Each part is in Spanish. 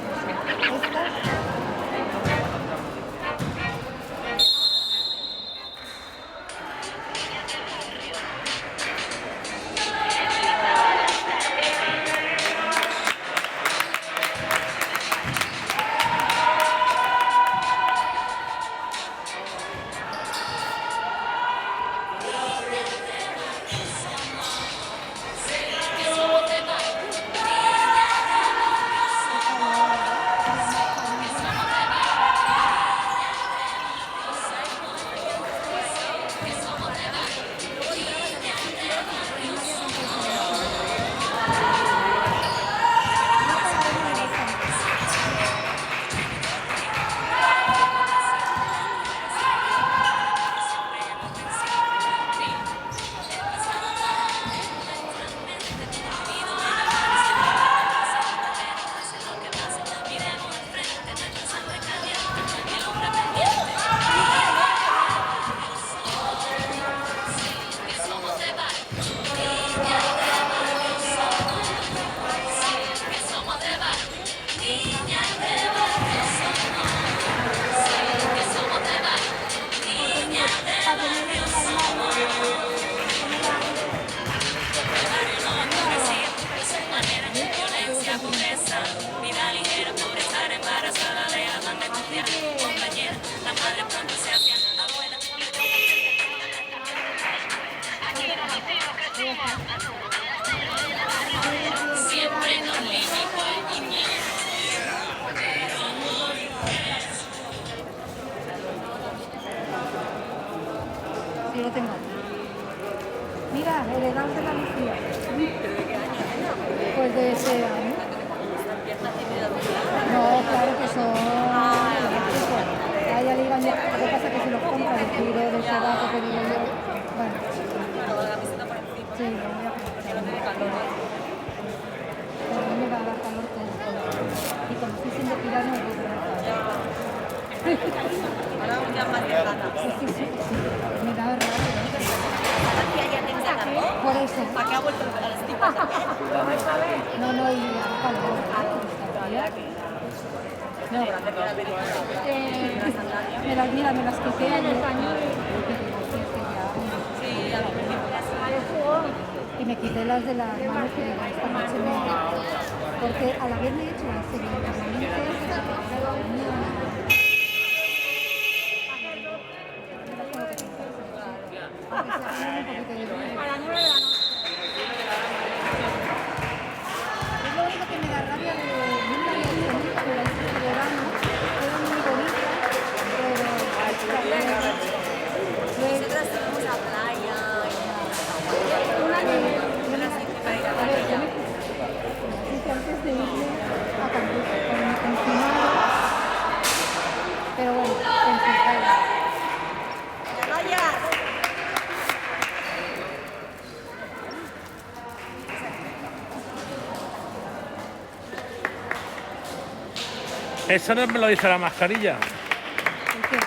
Esta, esta la mascarilla. Esta la veo de esta. Para ponerla en el armario, ponerla ahí. Así que voy a estar. Sí, lo tengo. Mira, heredados de la Lucía. Pues de ese año. No, claro que son elásticos. A ella le iban ya. Lo que pasa es que si los compra el tiro de ese dato que digo yo. Bueno, sí, lo voy a comprar. Pero a mí me va a dar calor todo. Y como estoy sin depilar, no me puedo poner calor. Ahora un día más lejana. Sí, me da raro. Aquí ya te encantó. Por eso. ¿Para qué ha vuelto a las tipas? No, y hace calor. No, mira, me las quité ayer. Sí, a lo mejor. Y me quité las de las manos que digo, esta noche porque al haberme hecho la serie a las 9 de la noche. Es lo único que me da rabia de nunca había hecho nunca de la historia de verano. Era muy bonita, pero Nosotras fuimos a playa. una de Las para ir a a la ver, yo playa. me puse antes de irme a Cancún, cuando me confinaron, pero bueno, complicado. ¡Vaya! Eso no me lo dice la mascarilla. ¿Por qué?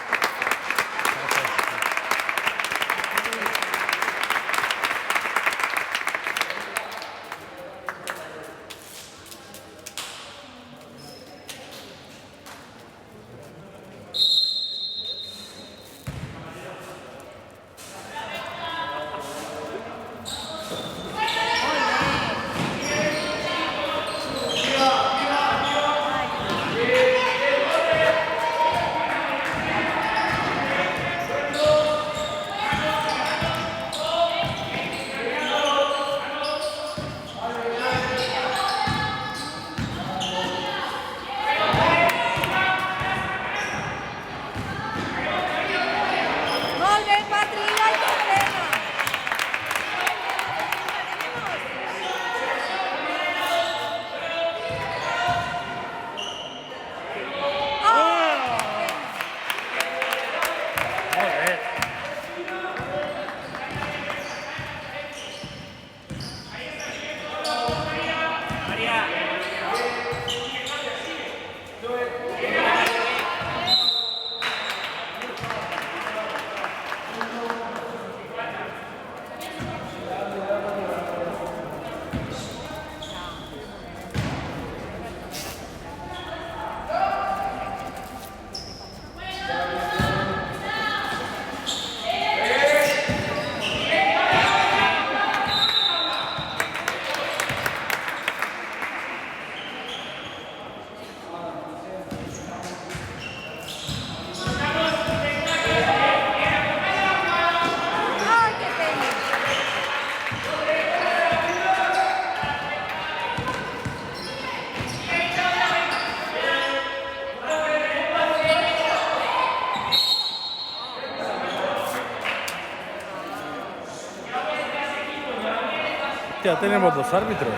Hostia, tenemos dos árbitros.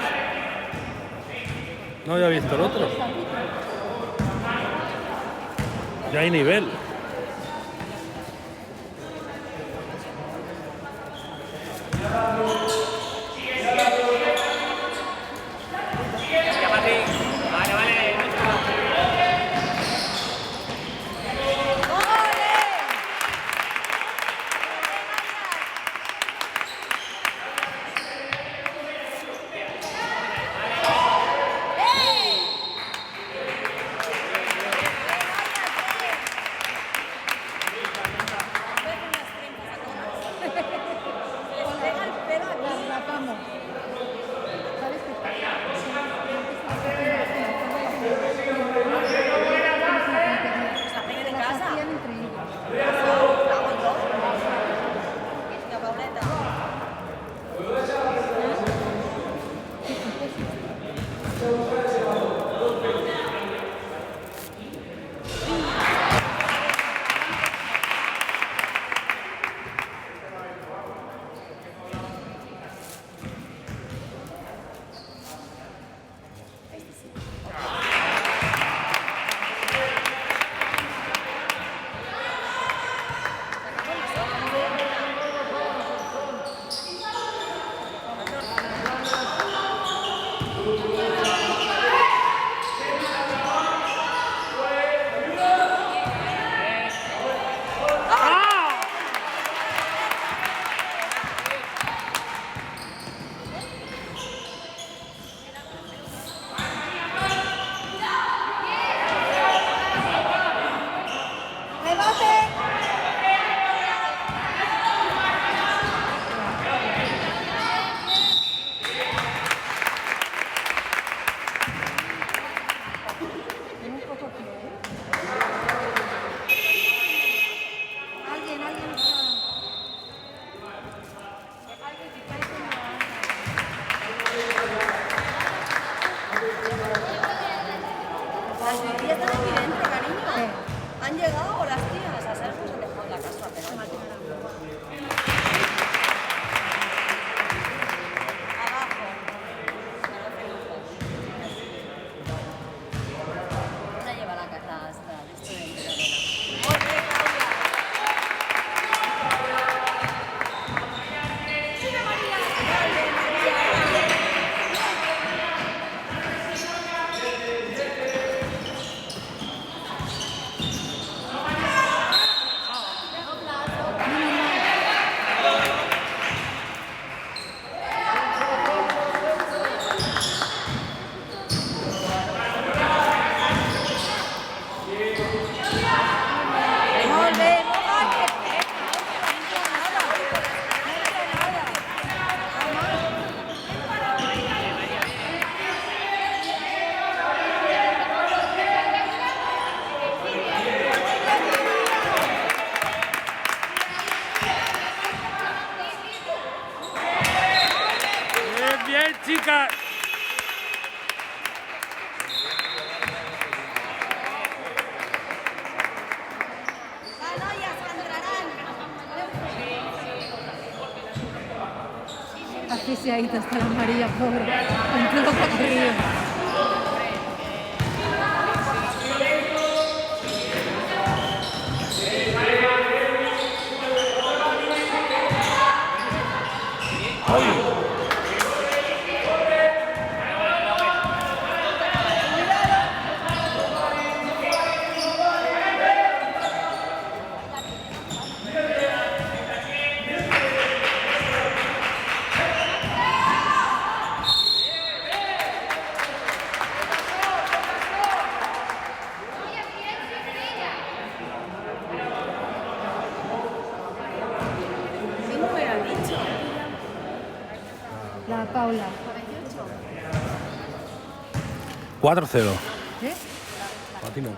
No había visto el otro. Ya hay nivel. La vamos. ¿Sabes qué? ¿Se hacen en casa? Hacían entre ellos. Vamos dos. Ya, Pauleta. ¡Rebote! Tiene un poco frío, ¿eh? Alguien está. Las tías están aquí dentro, cariño. Sí. Han llegado las tías a hacer pues han dejado la casa, pero abajo. Una lleva la casa hasta esto de la arena. ¡Ole, Claudia! ¡Sigue, María! ¡Dale, María! Molt bé, molt bé. Bien, bien, chicas. Las noies entraran. Asfixiadita está la María, pobre. Con todo lo que ha corrido. ¿Qué número has dicho? La Paula. 4-0. ¿Eh? A ti no.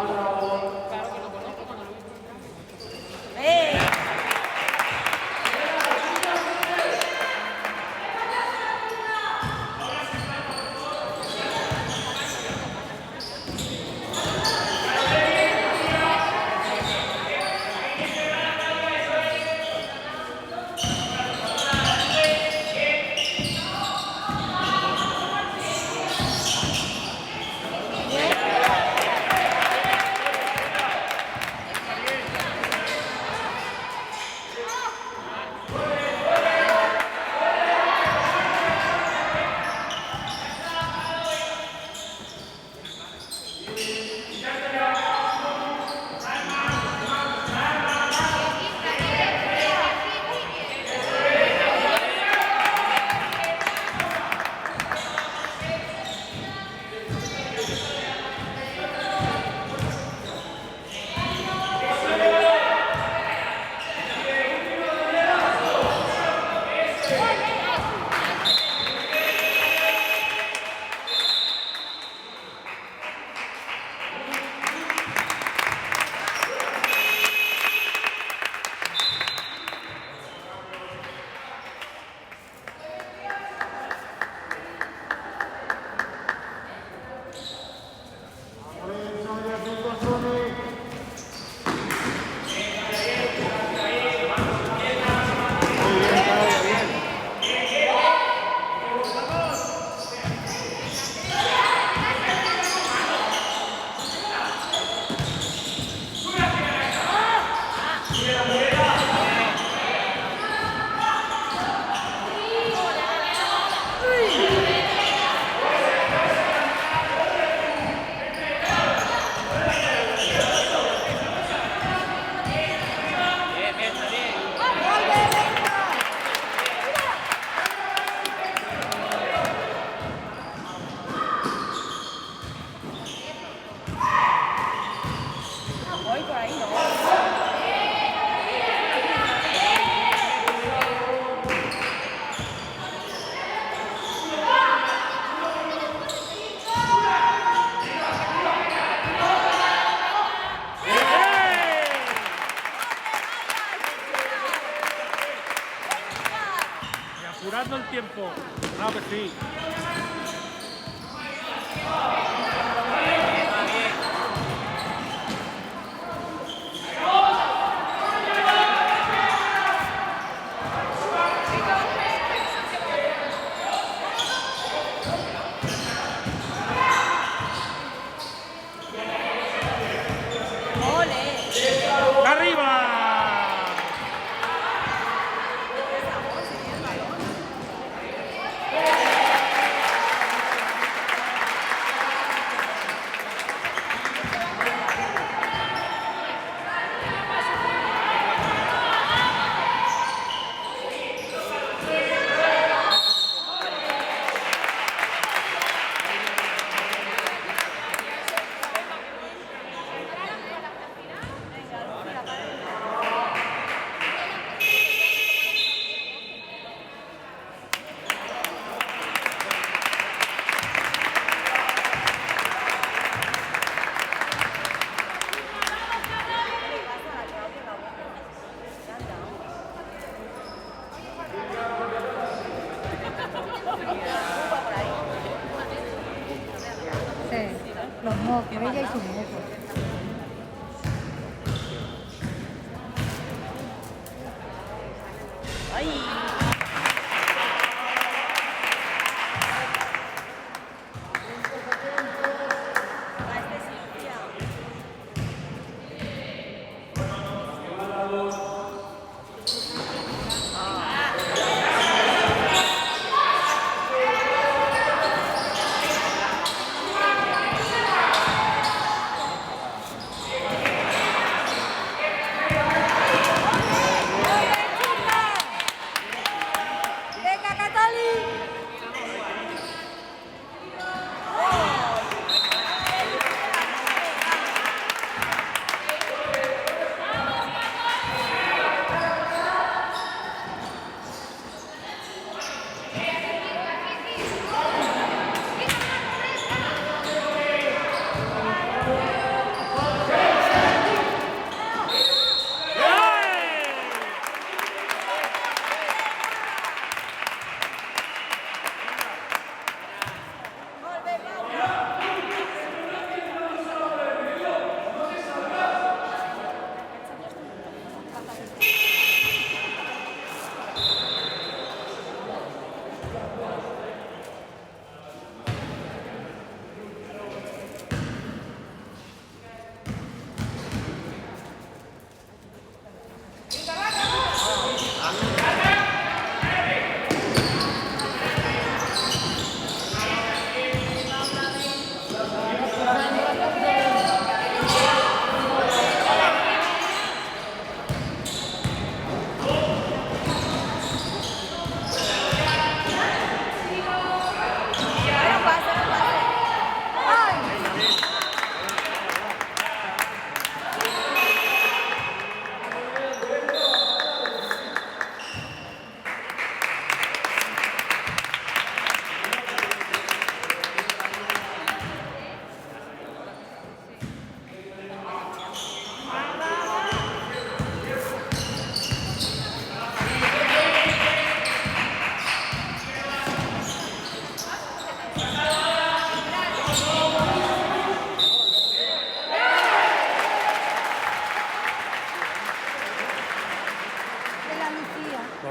¡Eh! Voy por ahí, ¿no? Y apurando el tiempo. Claro que sí. ¡Ole! ¡Arriba! Sí, los mocos, ella y sus mocos. ¡Ay!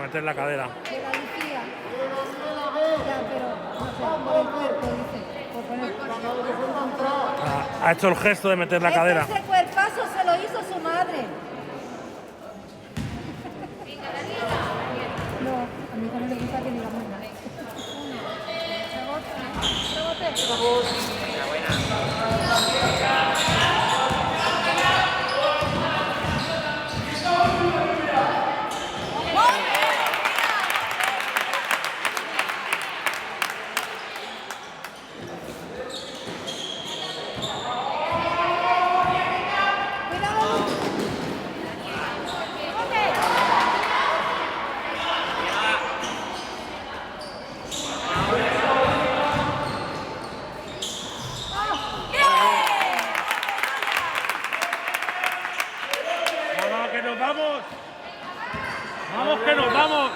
meter la cadera. De la Lucía. Ya, pero no sé, por el cuerpo, dice. Por poner Ha hecho el gesto de meter la cadera. Ese cuerpazo se lo hizo su madre. No, a mí también me gusta que digamos nada. ¡Vamos, que nos vamos! ¡Vamos, que nos vamos!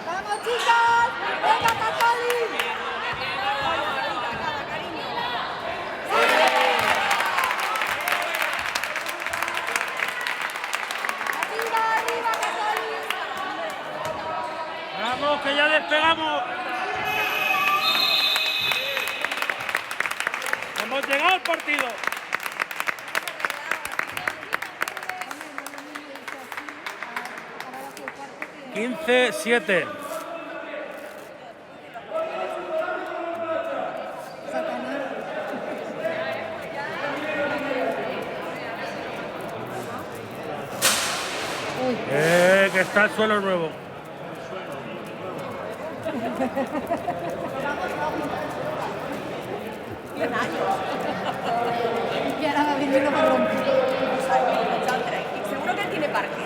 ¡Vamos, chicos! ¡Venga, Católic! ¡Arriba, arriba, Católic! ¡Vamos, que ya despegamos! ¡Hemos llegado al partido! 15-7. Que está el suelo nuevo. Y ahora va viniendo para romper. Seguro que él tiene parque.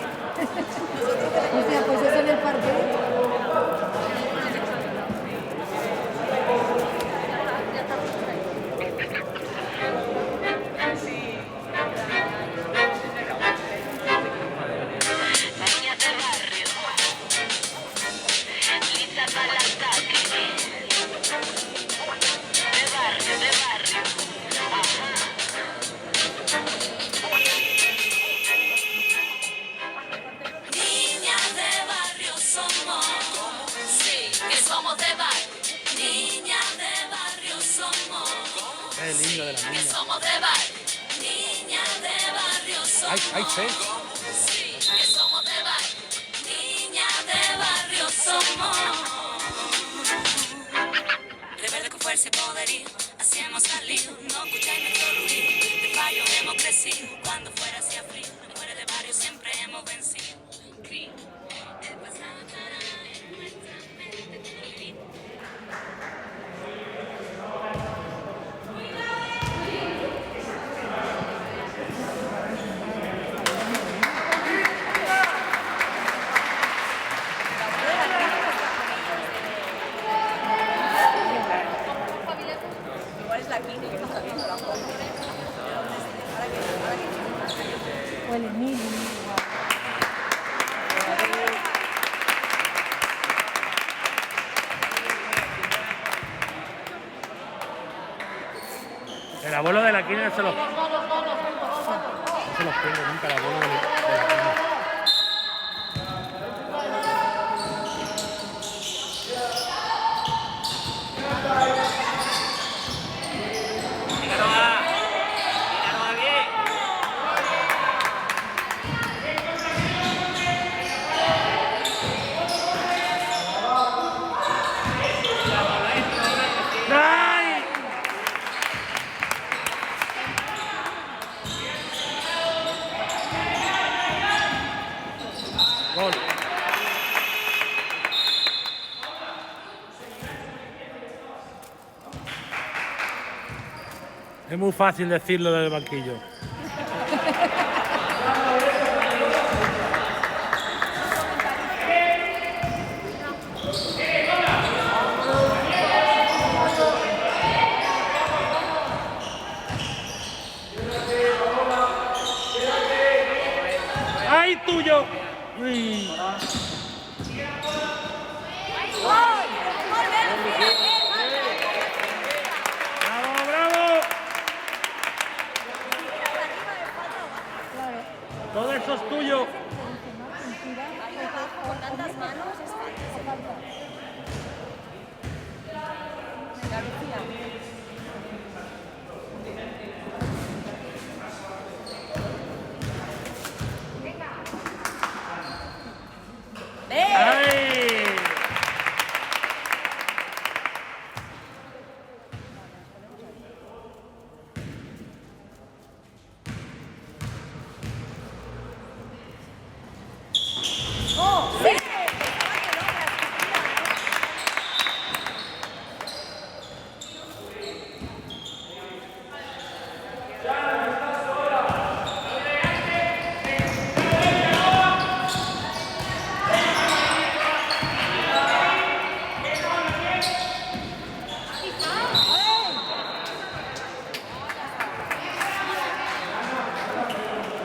O sea, pues eso en el parque. Es lindo de la niña. Somos de barrio, niñas de barrio somos. Hay 6. Sí, que somos de barrio, niñas de barrio somos. Rebelde con fuerza y poderío, así hemos salido, no escucháis nuestro ruido. De fallo hemos crecido, cuando fuera hacía frío, mujeres de barrio siempre hemos vencido. El pasado estará en nuestra mente colorido. Igual es la Kini que no está viendo la foto. O el Emilio. El abuelo de la quina no se los pierde nunca, el abuelo de la quina. ¡Ay! Gol. Es muy fácil decirlo desde el banquillo. ¡Ay, tuyo! Uy. ¡Bravo, bravo! Claro. Todo eso eso es tuyo. Con tantas manos es falta. Venga, Lucía. ¡Ay!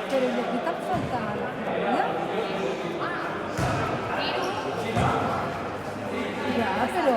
Pero le quitan falta a la Claudia. Ya, pero...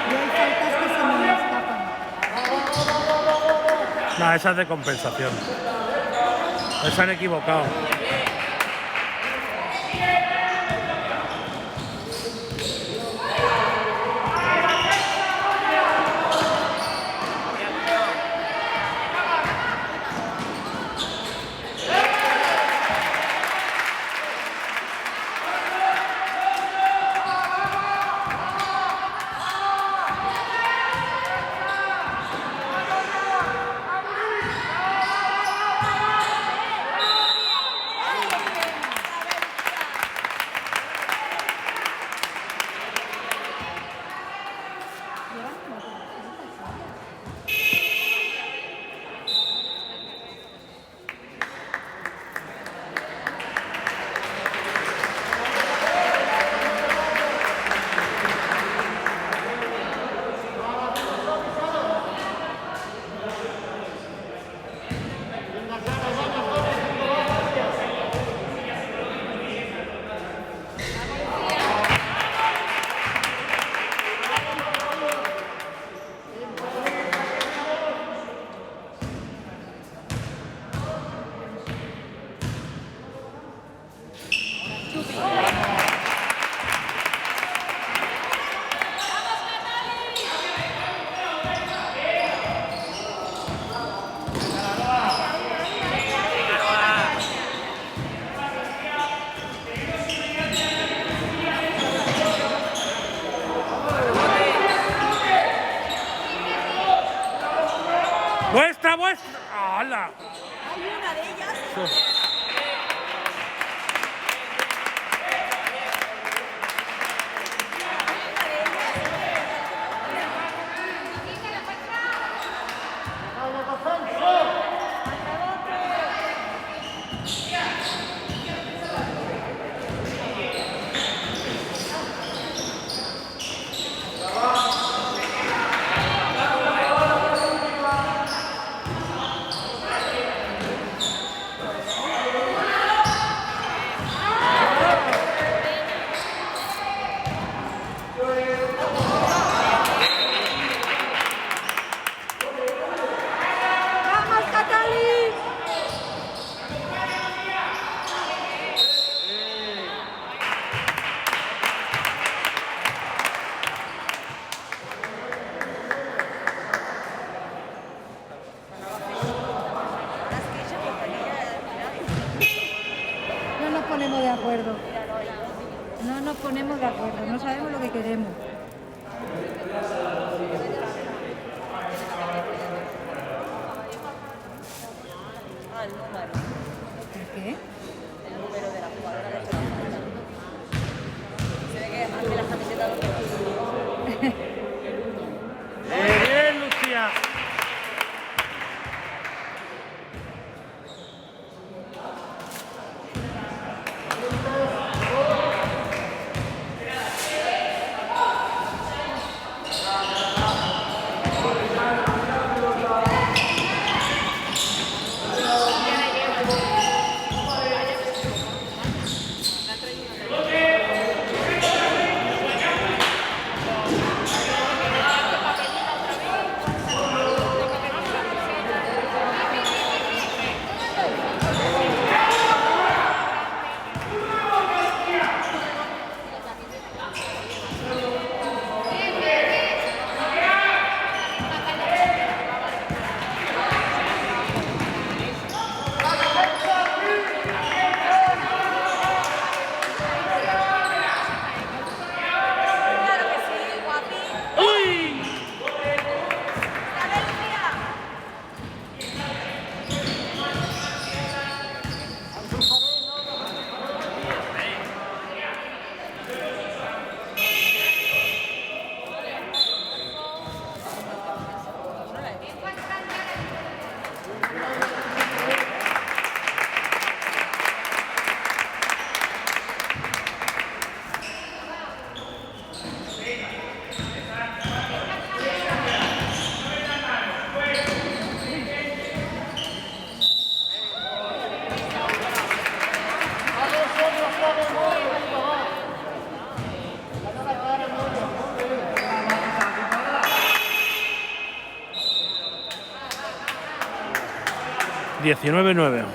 Y hay faltas que se me escapan. No, esa es de compensación. Se han equivocado. ¡Vuestra, vuestra! ¡Hala! Hay una de ellas. ¡Vamos, Catalí! No nos ponemos de acuerdo. No nos ponemos de acuerdo. No sabemos lo que queremos. Ah, el número. ¿Qué? El número de la jugadora de pelota. Se ve que hace las camisetas dos. Bien, Lucía. 19-9.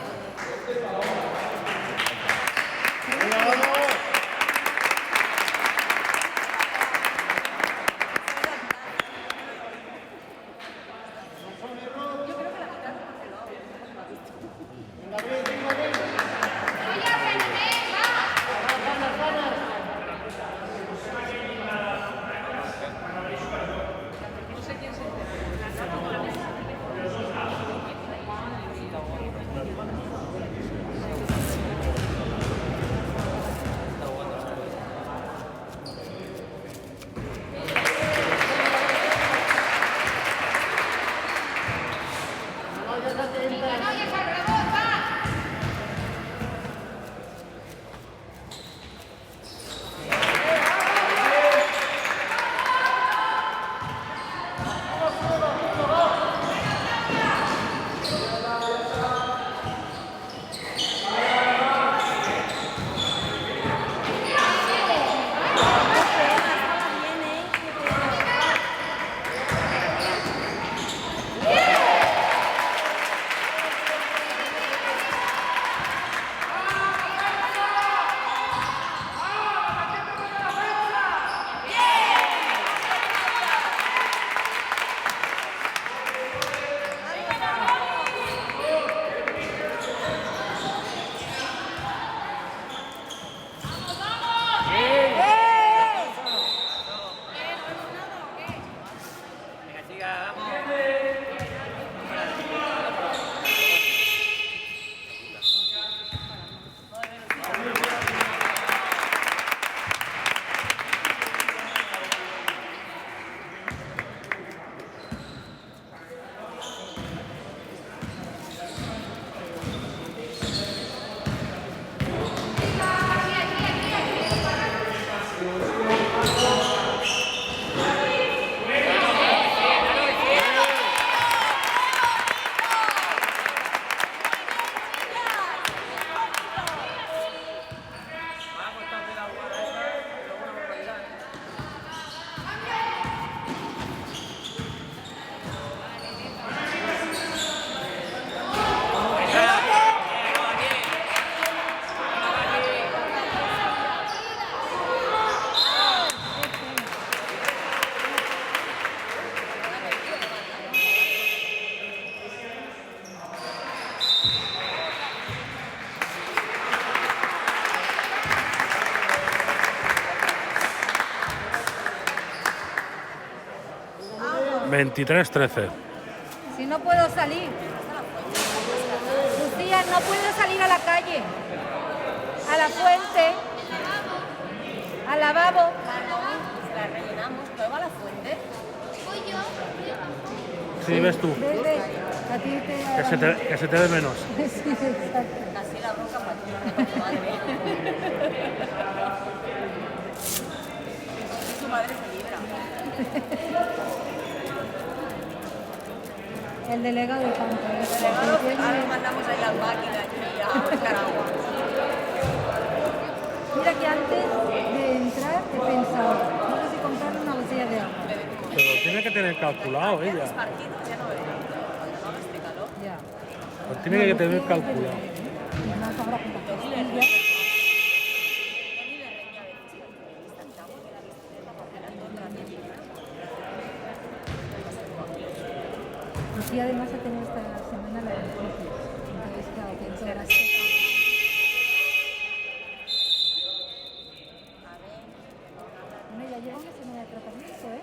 ¿23-13? Si no puedo salir. Lucía, no puedo salir a la calle. A la fuente. Al lavabo. La rellenamos. ¿Prueba la fuente? Sí, ves tú. Ves. A ti te... Que se te ve menos. Sí, exacto. Así la bronca para tu madre. Tu madre se libra. El delegado de campo. Ahora lo mandamos ahí las máquinas y a Nicaragua. Mira que antes de entrar he pensado, no sé si comprarle una botella de agua. Pero tiene que tener calculado ella. Los partidos ya no veremos. Cuando no este calor. Ya. Lo tiene que tener calculado. Una cabra con pastilla. Tony le reña a veces que el periodista miramos de la bicicleta porque era todo la tienda. Y además ha tenido esta semana la de noticias. Entonces, claro, pienso era Bueno, ya lleva una semana de tratamiento, ¿eh?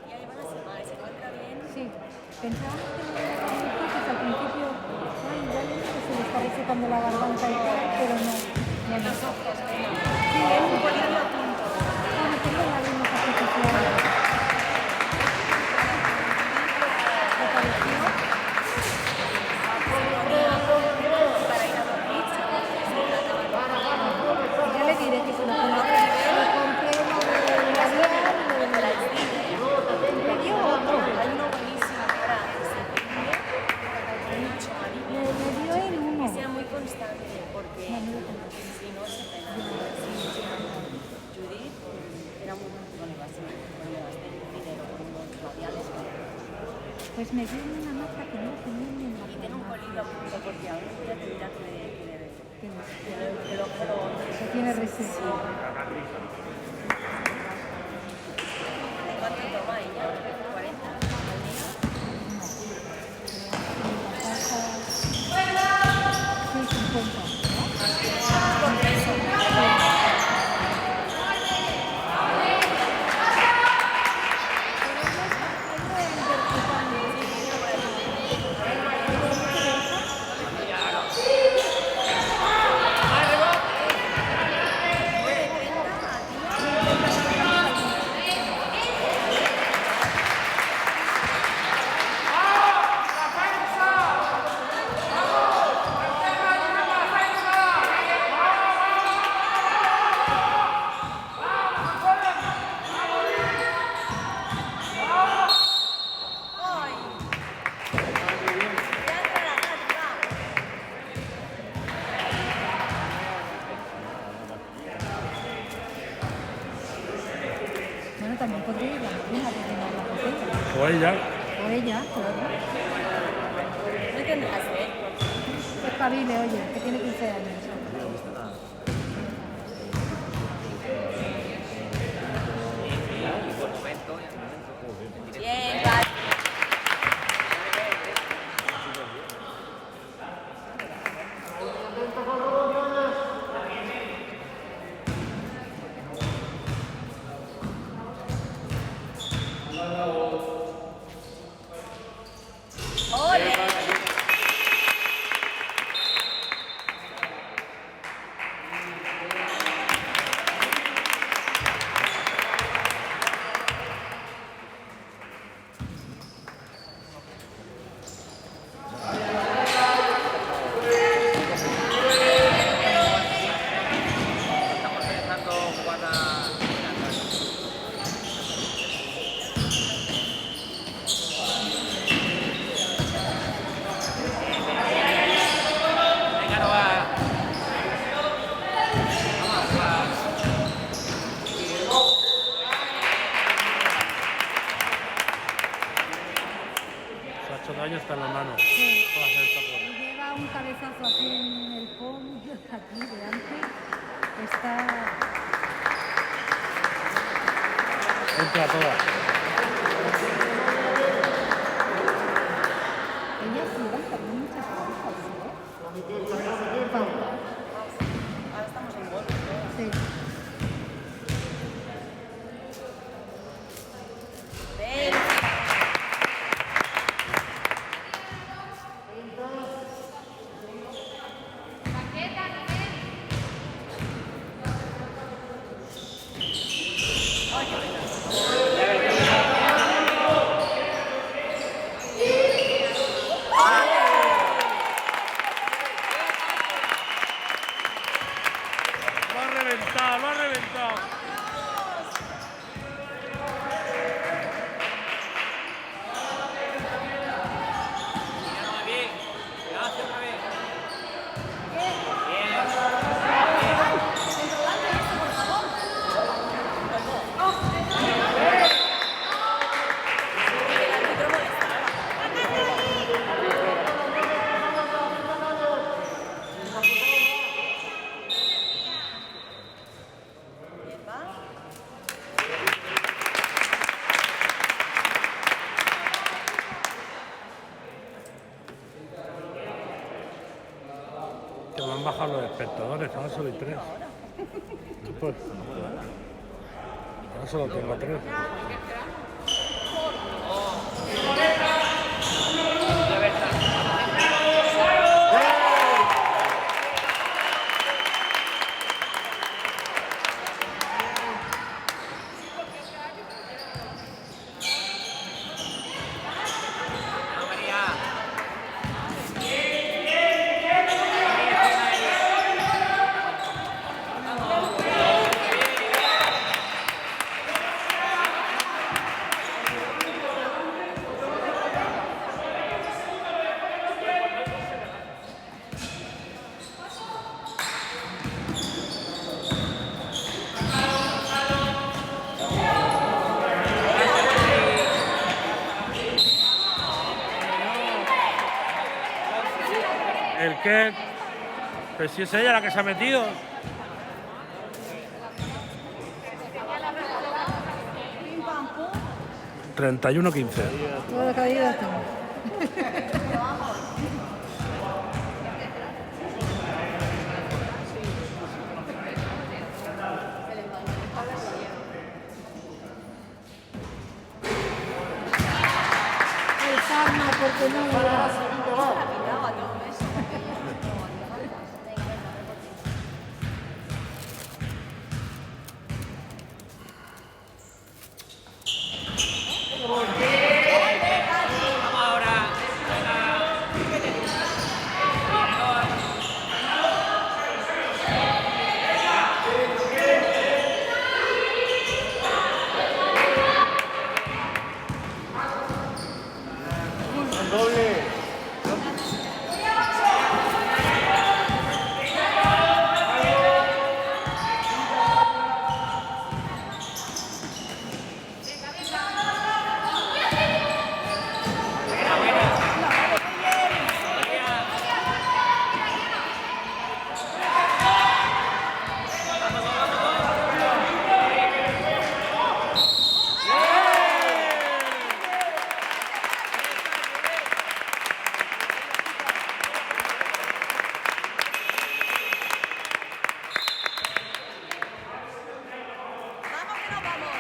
Ya lleva una semana, se encuentra bien. Sí. Pensábamos que no era noticias al principio. Ay, ya le dije que se le está resecando la garganta y tal, pero no. No, no. Sí, es un poquito a punto. Bueno, tengo lágrimas artificiales. ¿Le pareció? Para ir a dormir, Ya le diré que se lo compré. Lo compré lo de la guía y lo de la me dio otro. hay uno buenísimo que era mucho Me dio el uno. sea muy constante, porque No, no lo compré. si no se pega. Yo Pues me dio una marca que no tenía ni en la Y tiene un farmacia. colillo a punto porque a veces ya te dirá Que no sé. que el ojo Eso tiene restricción. ¿Cuánto toma ella? ¿40 al día? Sí, 50. Con eso. ¡Ay! Ya entra la táctica. Bueno, también podría ir la vecina que tiene la botella. O ella. O ella, claro. ¿No tendrás, Es Cabile, oye, que tiene 15 años. Bien, vale. ¡Ole! Se ha hecho daño hasta en la mano. Sí. Para hacer el tapón. Y lleva un cabezazo aquí en el pómulo, aquí delante. Está... Entra toda. Ellas llevan también muchas cosas, ¿eh? Falta. Ahora estamos en gol. Sí. Ven. Lo ha reventado, lo ha reventado. El árbitro molestaba. Bien, va. Que me han bajado los espectadores, ahora solo hay 3. Pues, ahora solo tengo 3. qué? Pues si es ella la que se ha metido. Pim, pam, pum. 31-15. Todo lo que ha ido tú. El karma, porque no lo Vamos que nos vamos.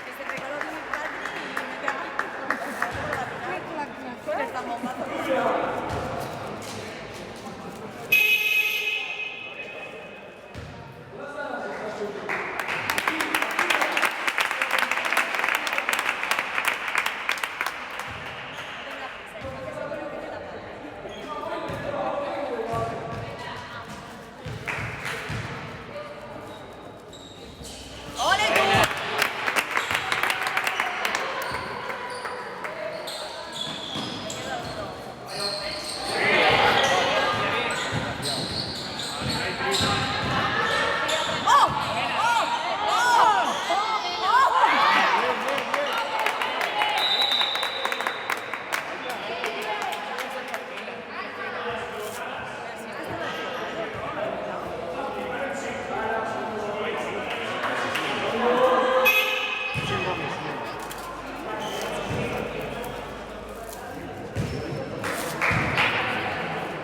Que se regaló de mi padre y me queda con esta bomba. ¡Ole tú! ¡Oh! ¡Oh! ¡Oh!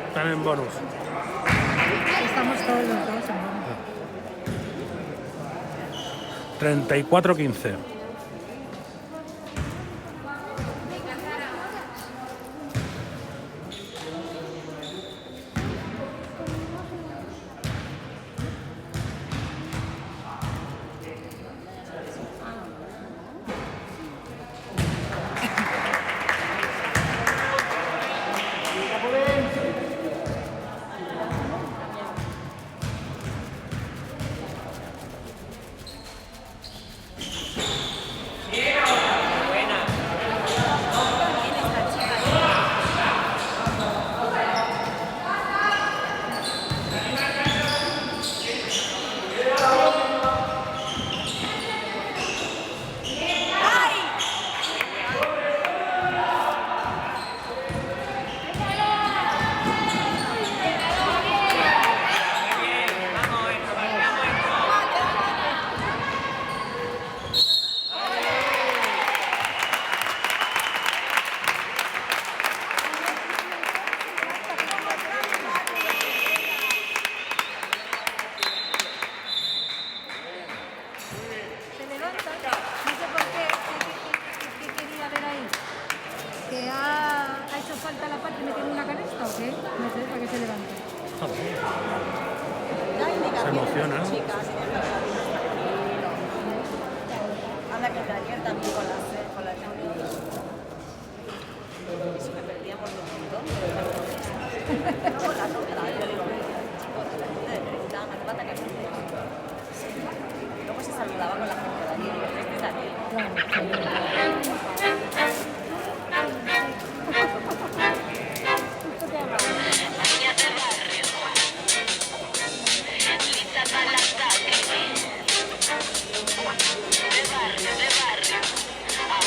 Están en bonus. estamos todos los dos, ¿no? 34-15. Se levanta, no sé por qué quería ver ahí. ¿Que ha hecho falta la parte metiendo una canasta o qué? No sé, para que se levante. Da indicaciones, Se emociona, ¿no? chicas, y deja que la vida está tranquilo. Anda que ayer también con las y si me perdíamos un montón, no con la novela, yo digo, chicos, la gente de 30, no hace falta que aprendáis. Y luego se saludaba con la gente de allí, y yo, este es Daniel. Niñas de barrio, listas al ataque. De barrio, de barrio. Ajá.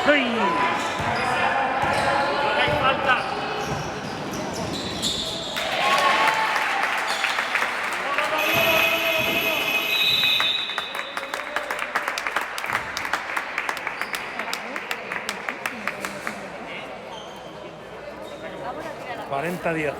¡Ay! ¡Hay falta! 40-10.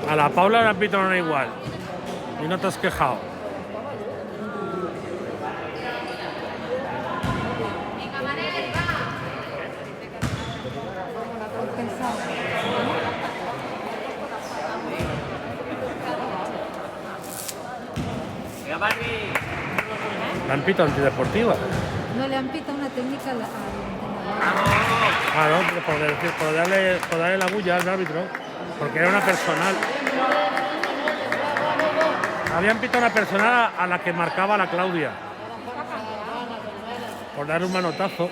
A la Paula le han pitado una igual. Y no te has quejado. Pensado. Le han pitado antideportiva. No le han pitado una técnica al entrenador. Claro, por darle la bulla al árbitro. Porque era una personal. Habían pitado una personal a la que marcaba la Claudia. Por darle un manotazo.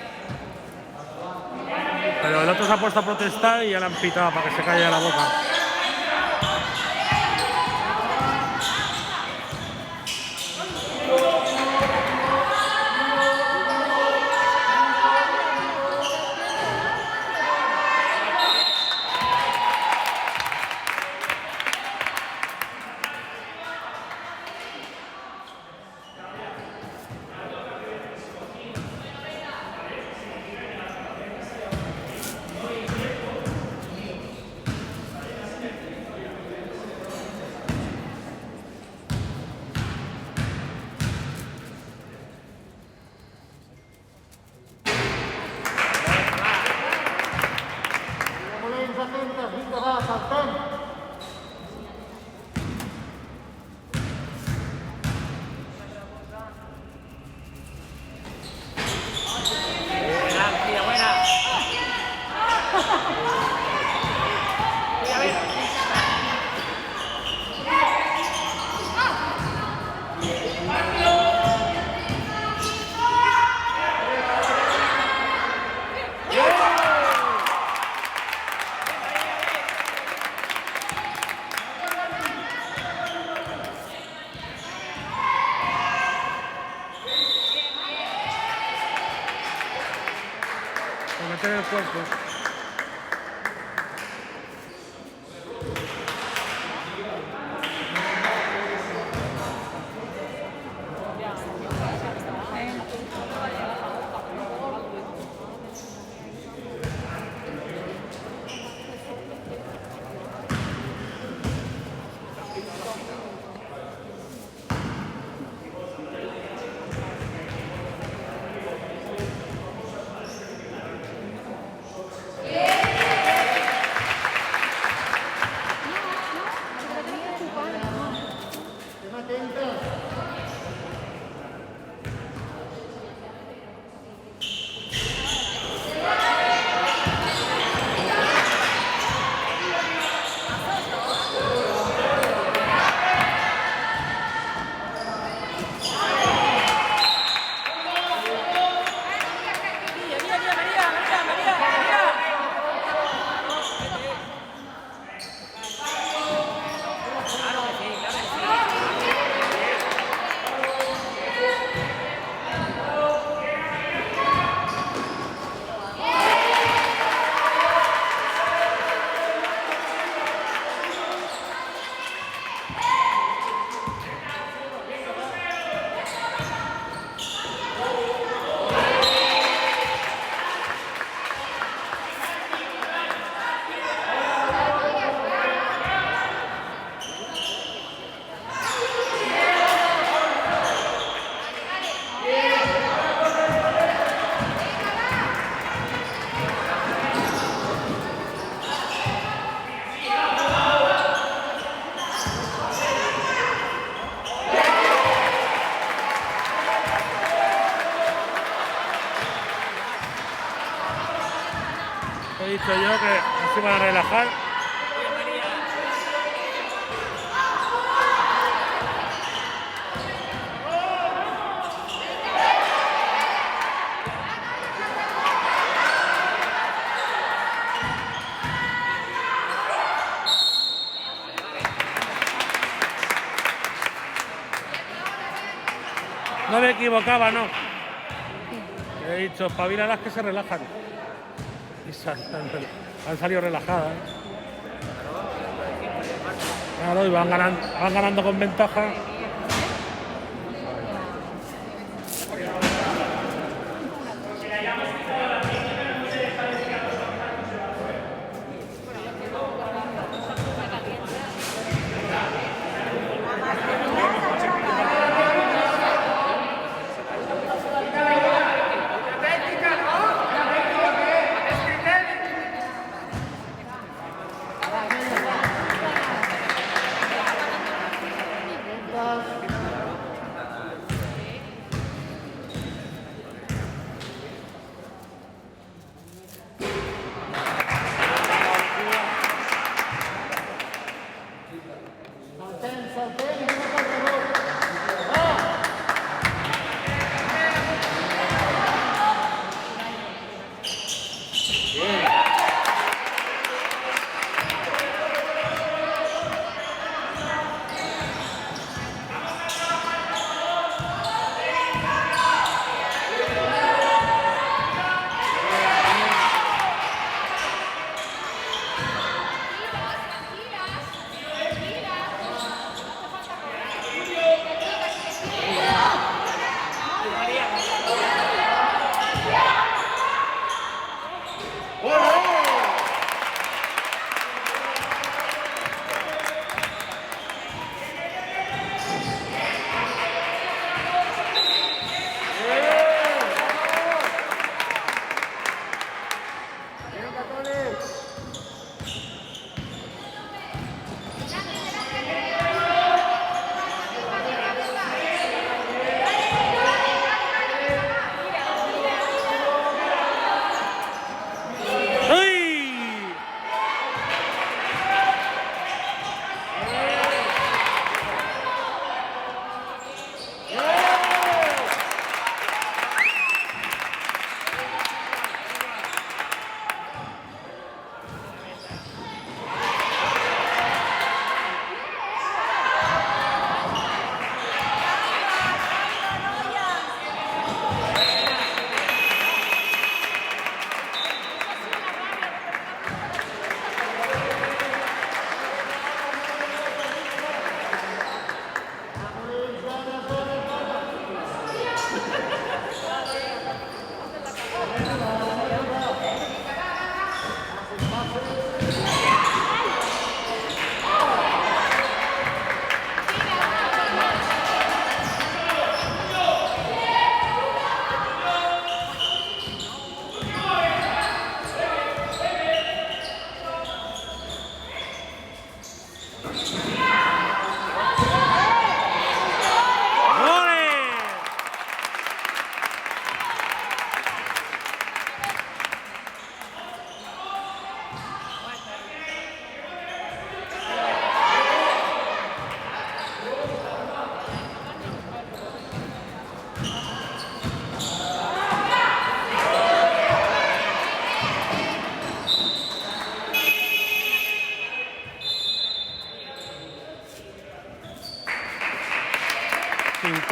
Pero el otro se ha puesto a protestar y ya le han pitado para que se calle la boca. Por meter el cuerpo. dicho yo que así van a relajar. No me equivocaba, no. He dicho, espabila las que se relajan. Y han salido relajadas. Claro, y van ganando con ventaja.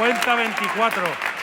...50-24.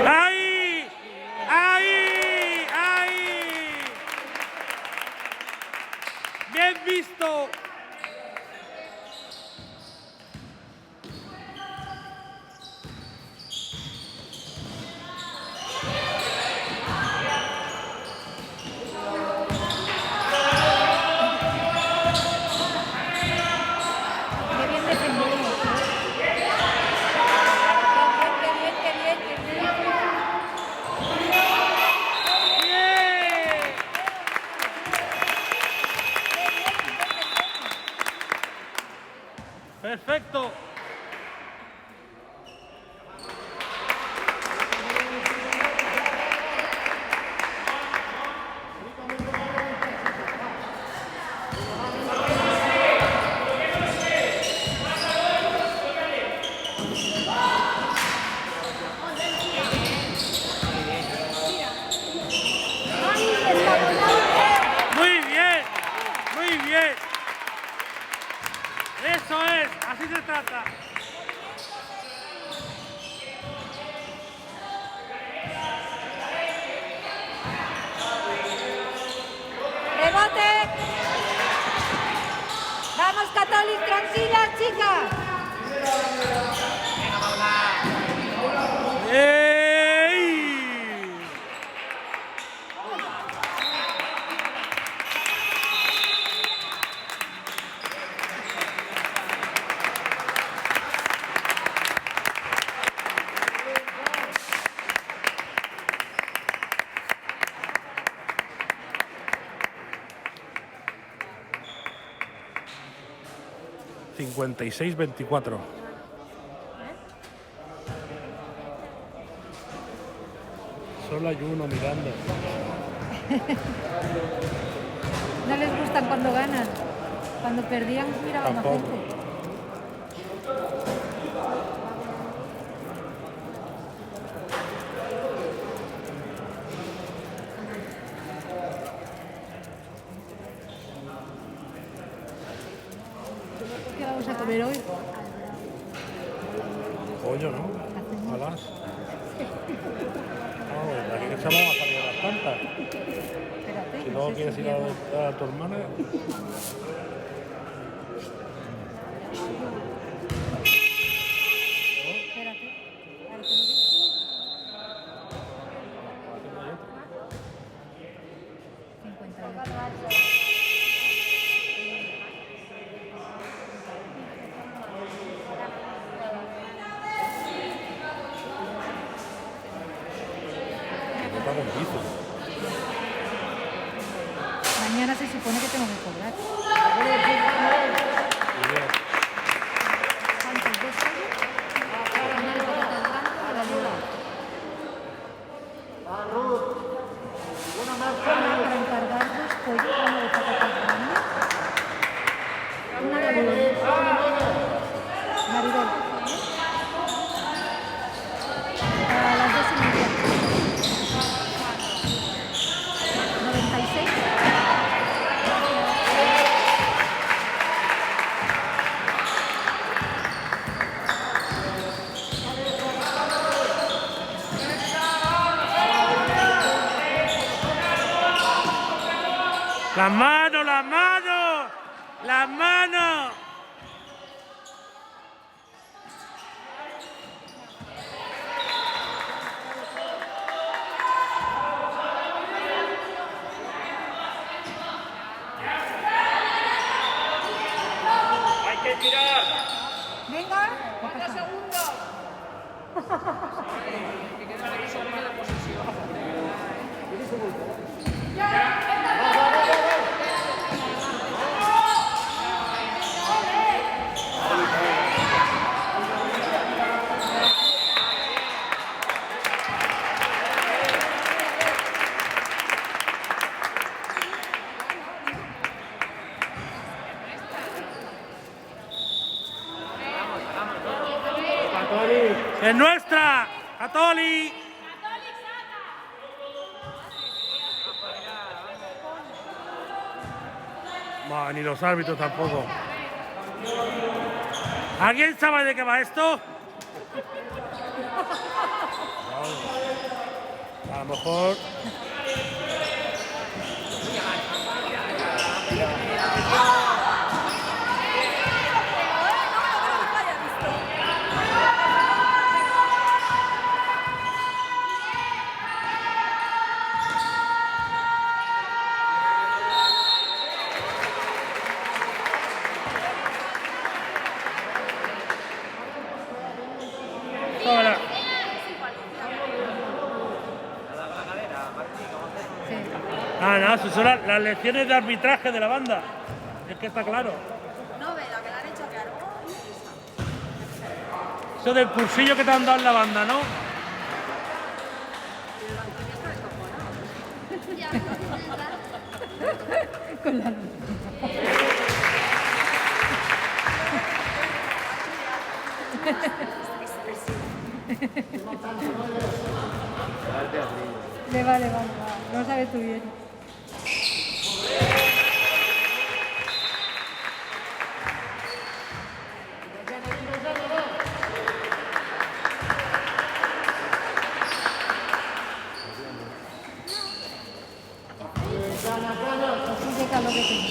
¡Ahí! ¡Ahí! ¡Ahí! ¡Bien visto! Qué bien defendemos. Qué bien, qué bien, qué bien. ¡Bien! ¡Perfecto! Muy bien, muy bien. Eso es, así se trata. ¡Rebote! ¡Vamos, Católic! ¡Tranquila, chica! ¡Ey! ...56-24... Solo hay uno mirando. No les gustan cuando ganan. Cuando perdían, miraban a Tampoco. gente. ¿Qué vamos a comer hoy? Pollo, ¿no? Alas. De aquí que se vamos a salir a las tantas. Espérate. Si no luego sé quieres si ir a llevo- ver a tu hermana. Espérate. Ahora te lo digo. 58. Está con piso. Mañana se supone que tengo que cobrar. ¿Cuántos? ¿2 pollos? Una de patatas blancas y la liga. Para encargar 2 pollos, una de patatas grandes. Una de Maribel. A las 2:30. 96. ¡Las manos, las manos! ¡Las manos! Venga. No pasa nada. ¡Es nuestra! ¡Catoli! Bah, ni los árbitros tampoco. ¿Alguien sabe de qué va esto? A lo mejor... Hola. Ah, nada, si son las lecciones de arbitraje de la banda. Es que está claro. No, ve, la que le han hecho que algo. Eso del cursillo que te han dado en la banda, ¿no? Con la Le vale, no sabes tú bien. Así de calor que tengo.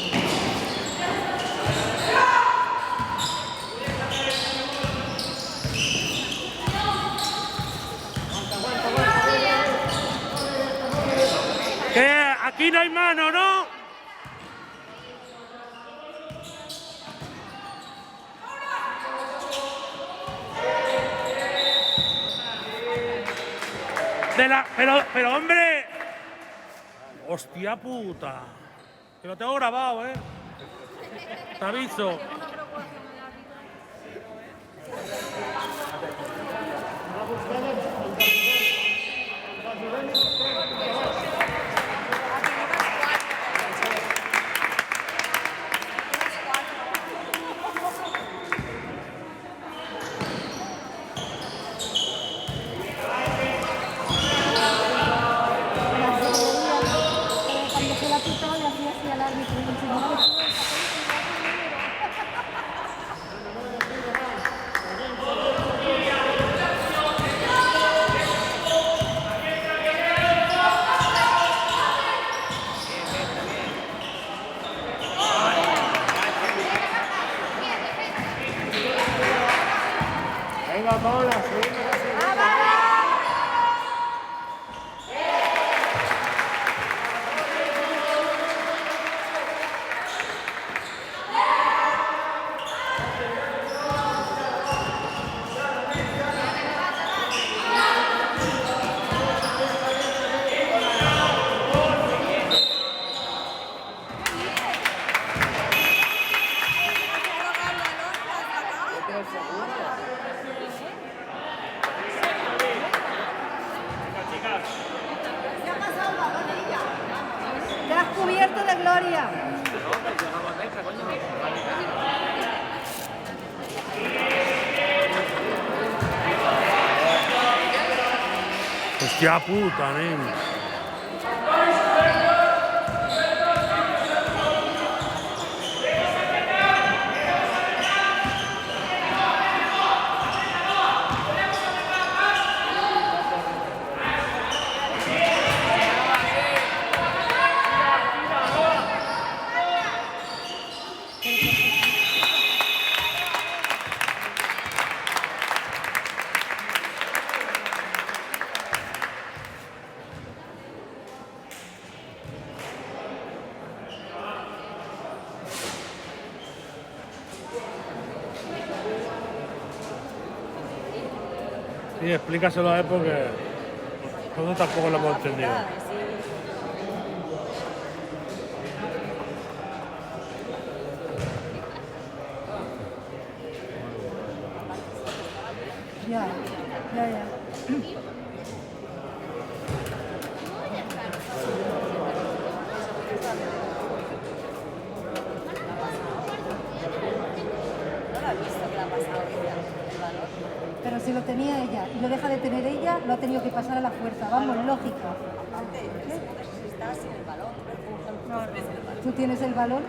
Que aquí no hay mano, ¿no? Pero hombre, hostia puta, que lo tengo grabado, te aviso. Cuando se la pitaba le hacía así al árbitro y le enseñaba de todo el papel. Venga, Paula, sí. Te has cubierto de gloria. Hostia puta, nen. Sí, explícaselo a él porque nosotros tampoco lo hemos entendido. Ya, ya, ya. No lo ha visto que le ha pasado ella, el balón. Pero si lo tenía ella y lo deja de tener ella, lo ha tenido que pasar a la fuerza. Vamos, lógica. Aparte, si está sin el balón, no tienes el balón. ¿Tú tienes el balón?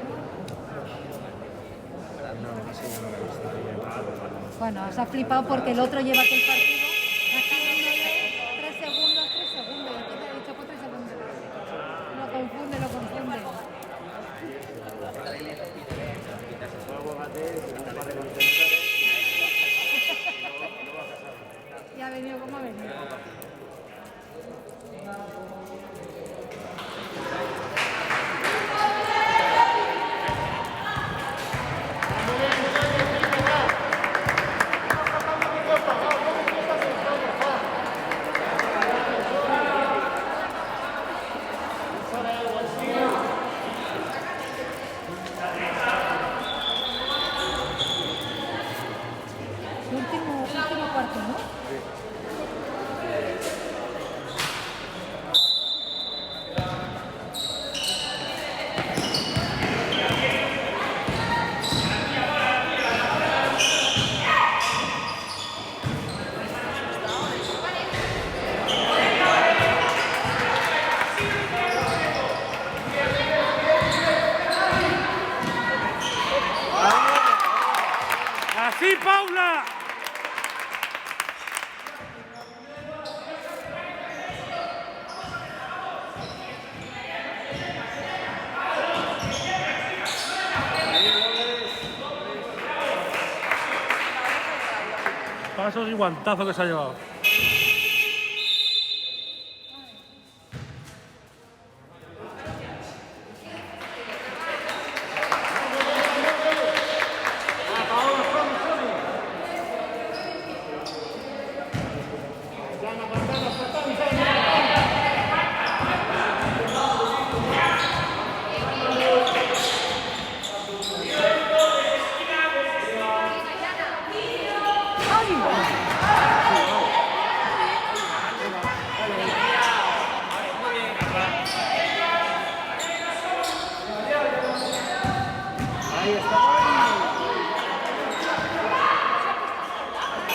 Bueno, se ha flipado porque el otro lleva aquel partido. Haciéndole 3 segundos. ¿Qué te ha dicho? 4 segundos. Lo confunde. Y ha venido como ha venido. Último cuarto, ¿no? ¡Así, Paula! Pasos y guantazo que se ha llevado.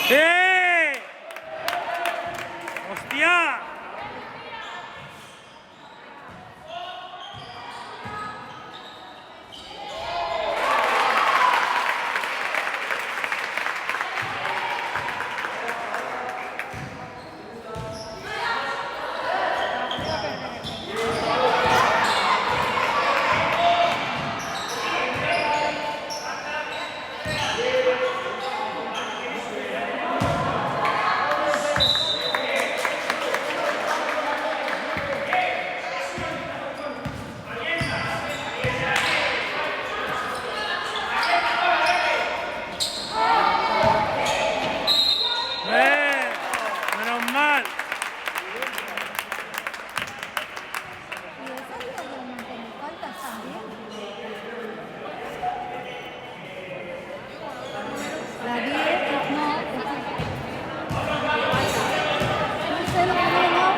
¡Sí! ¡Hostia! Menos mal. Y esa es la de mantener faltas también. La 10, no. No sé lo que no.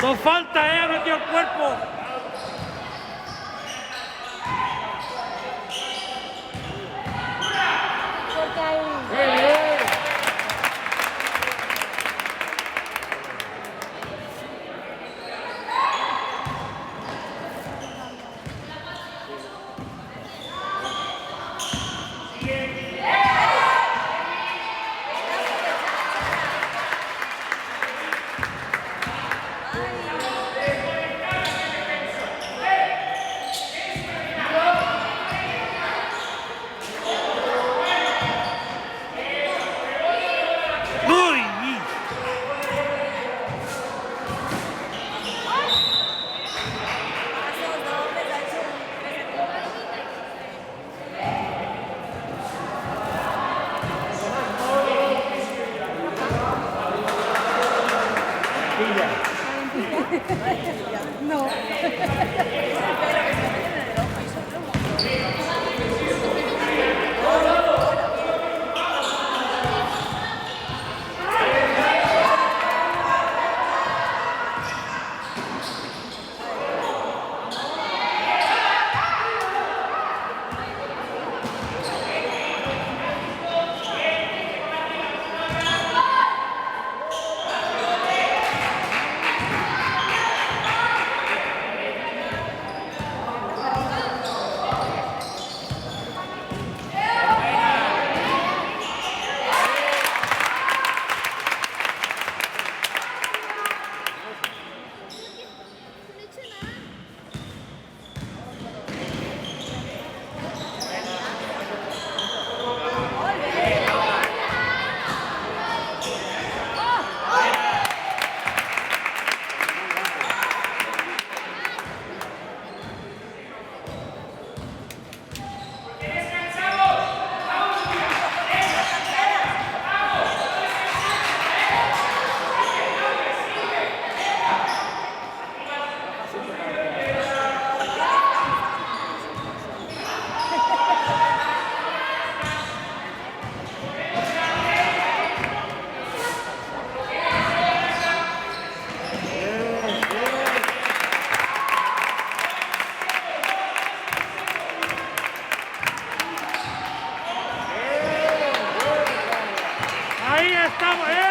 No falta, ha metido el cuerpo. Porque hay... lentilla. No. Ahí estamos. ¡Eh!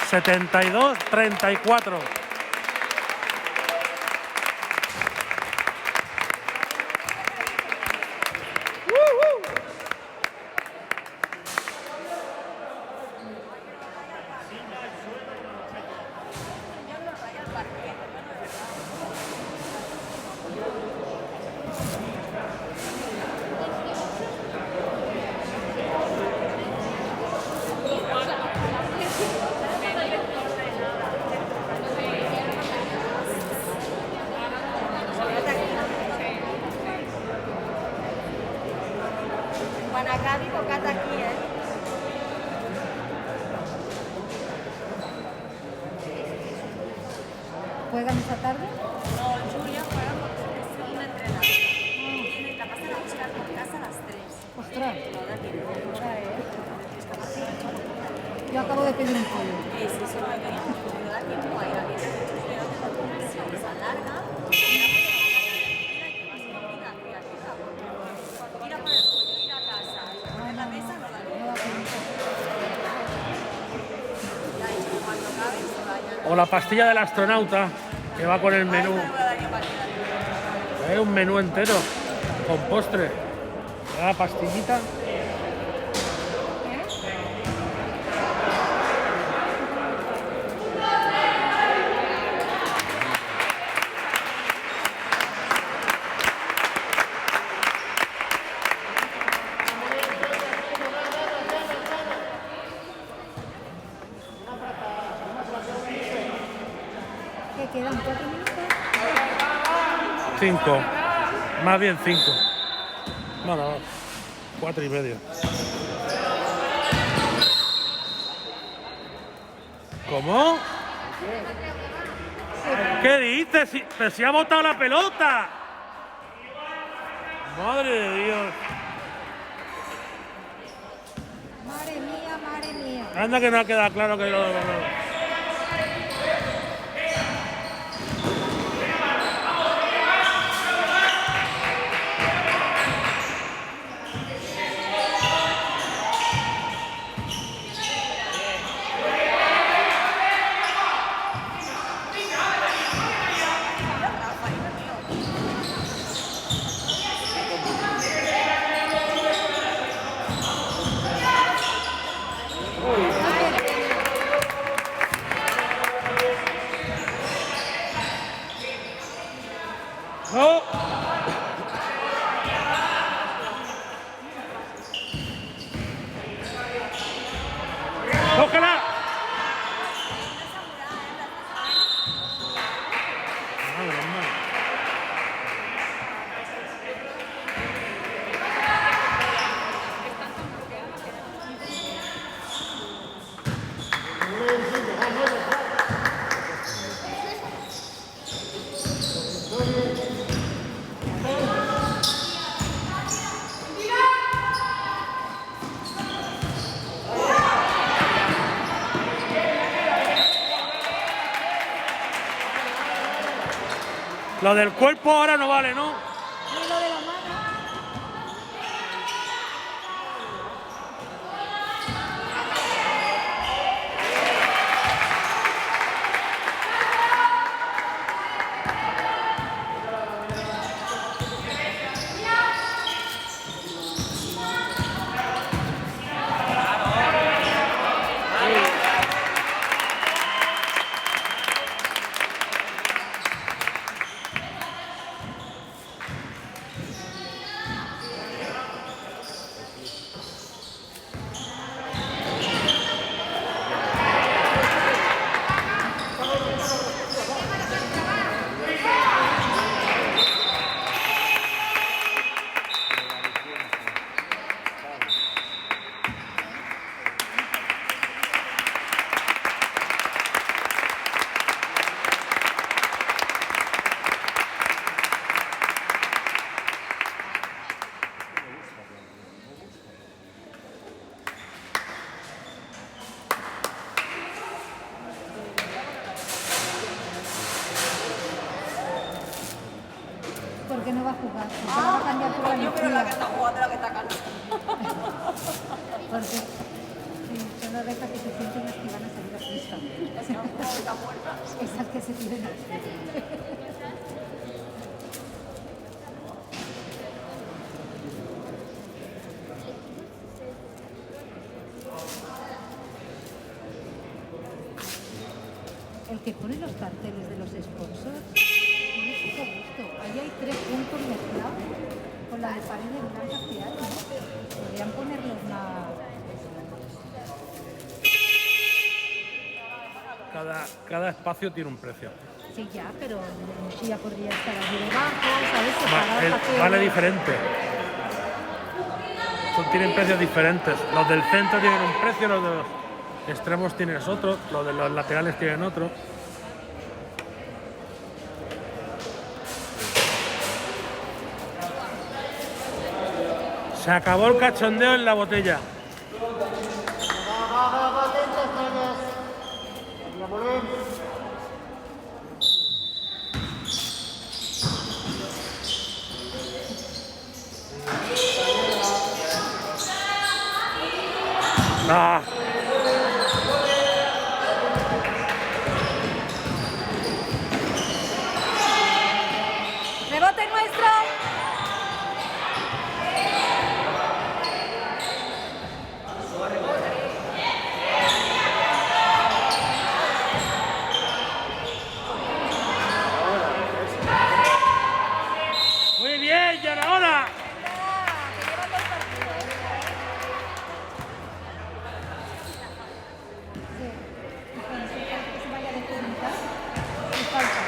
$72-34. Guanacabi, bocata aquí, ¿Juegan esta tarde? No, Julia juega porque es un entrenador. Y la pasan a buscar por casa a las 3. Ostras, No da tiempo. yo acabo de pedir un pollo. Sí, solo hay que ir. No da tiempo a ir a ver. Se alarga. Ir a por el pollo, ir a casa. En la mesa no da tiempo. No da tiempo. Ya he dicho que cuando acaben se vayan. O la pastilla del astronauta, que va con el menú. Un menú entero, con postre. La pastillita. ¿Qué quedan? ¿4 minutos? 5. Más bien 5. Bueno, 4 y medio. ¿Cómo? ¿Qué dices? Pero si ha botado la pelota. Madre de Dios. Madre mía, madre mía. Anda que no ha quedado claro que lo... ¡No! ¡Cógela! Ah, menos mal. Lo del cuerpo ahora no vale, ¿no? Y lo de la mano. ¿Por qué no va a jugar? Porque no va a cambiar por la Yo creo la que energía. está jugando la que está cansada. Porque sí, son las rectas que se sienten las que van a salir a pista. Está muerta. Esas que se tienen aquí. El que pone los carteles de los sponsors tiene poco gusto. Ahí hay 3 puntos mezclados con la de paredes blancas que hay, ¿no? Podrían ponerlos más. Cada espacio tiene un precio. Sí, ya, pero sí ya podría estar allí debajo, ¿sabes? Separado para que- Vale diferente. Tienen precios diferentes. Los del centro tienen un precio, los de los extremos tienen otro, los de los laterales tienen otro. Se acabó el cachondeo en la botella. Ah. ¡Rebote nuestro! Muy bien, y ahora. Sí. Y cuando se vaya a desconectar, y falta.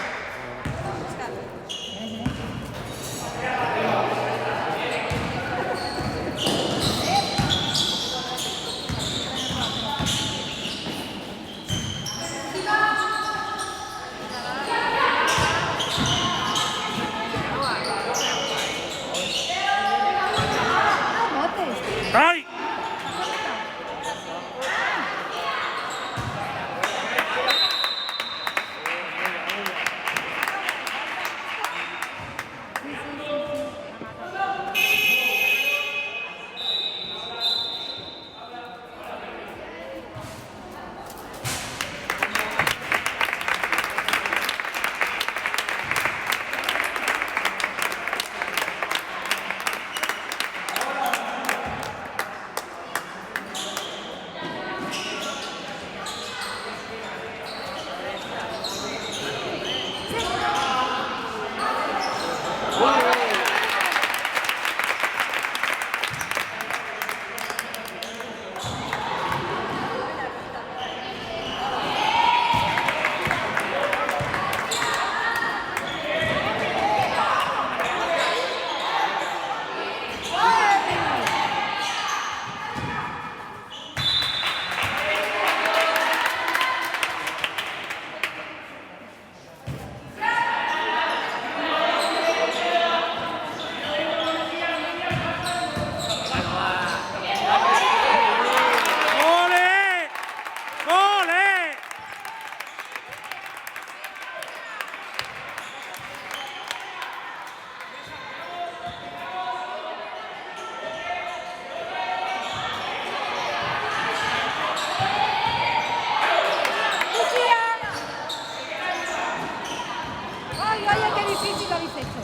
¡Ay, ay, ay, qué difícil lo habéis hecho!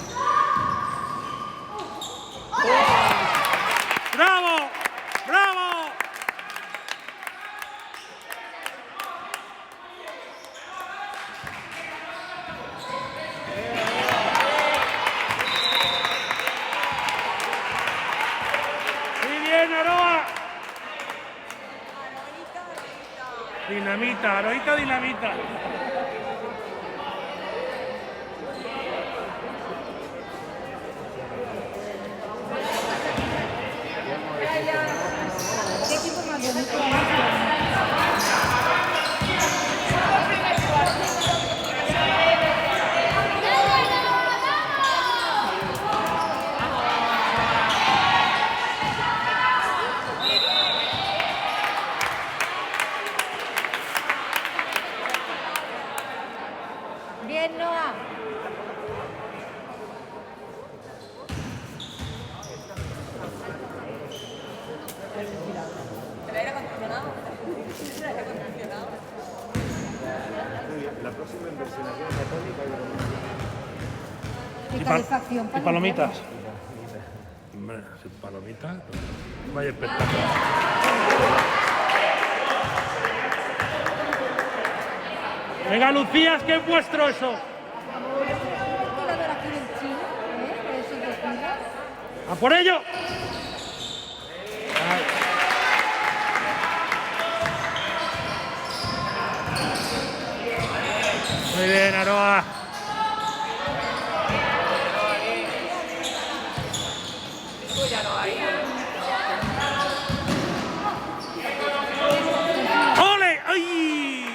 ¡Bravo! ¡Bravo! ¡Muy bien, Aroa! Dinamita, Aroita dinamita. ¿Qué equipo más bonito? Bien, Noah. ¿El aire acondicionado? ¿El aire acondicionado? La próxima inversión aquí en Católica ¿Qué Y calefacción? y palomitas. Hombre, sin palomitas. Vaya espectáculo. Venga, Lucías, que es vuestro eso. ¿Un tirador aquí del chino? ¿De esos dos tiros? ¡A por ello! Muy bien, Aroa. ¡Ole! ¡Ay!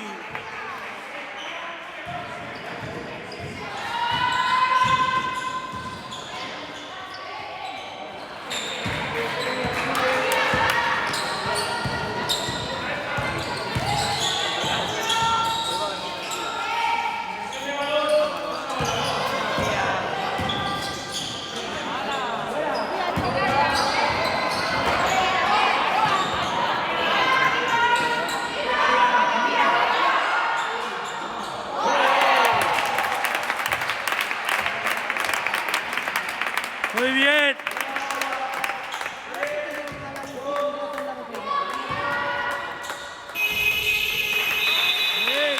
Muy bien. Bien.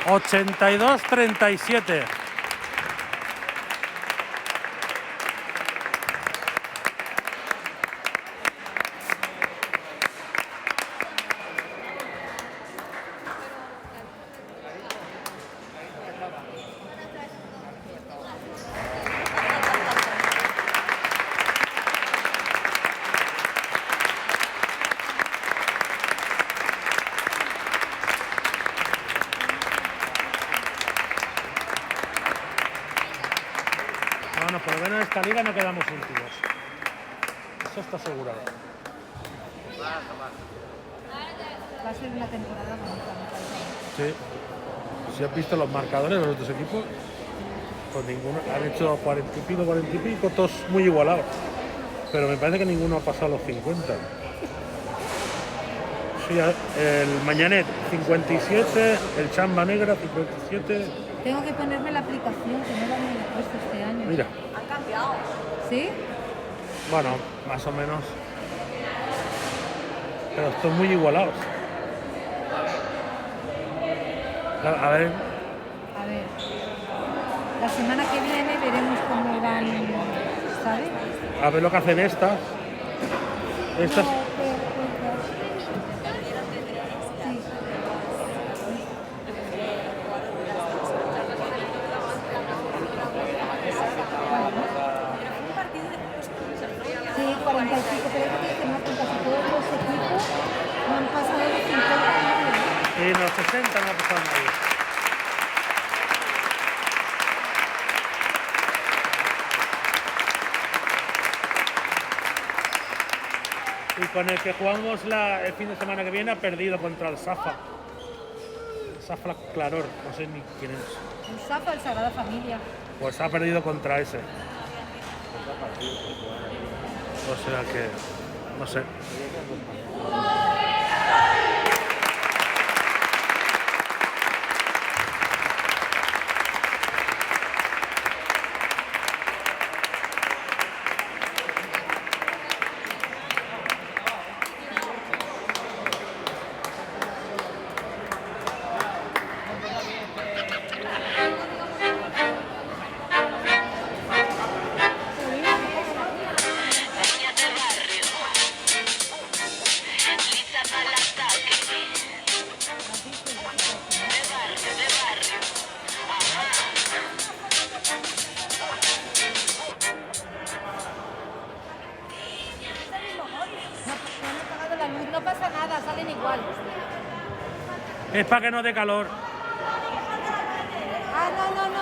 82-37. Bueno, por lo menos en esta liga no quedamos últimos. Eso está asegurado. Va a ser una temporada bonita, me parece. Sí. Si has visto los marcadores de los otros equipos, pues ninguno han hecho 40 y pico, todos muy igualados. Pero me parece que ninguno ha pasado los 50. Sí, el Mañanet 57, el Chamba Negra 57. Tengo que ponerme la aplicación, que no la he puesto este año. Mira, Han cambiado. ¿Sí? bueno, más o menos. Pero están muy igualados. A ver, A ver. La semana que viene veremos cómo van, ¿sabes? a ver lo que hacen estas. Estas. Sí, 45, pero es que más con casi todos los equipos no han pasado de 50 nadie. Y en los 60 no ha pasado nadie. Y con el que jugamos el fin de semana que viene ha perdido contra el Safa. Safa Claror, no sé ni quién es. El Safa, el Sagrada Familia. Pues ha perdido contra ese. O sea que, no sé. igual. Es para que no dé calor. Ah, no, no, no.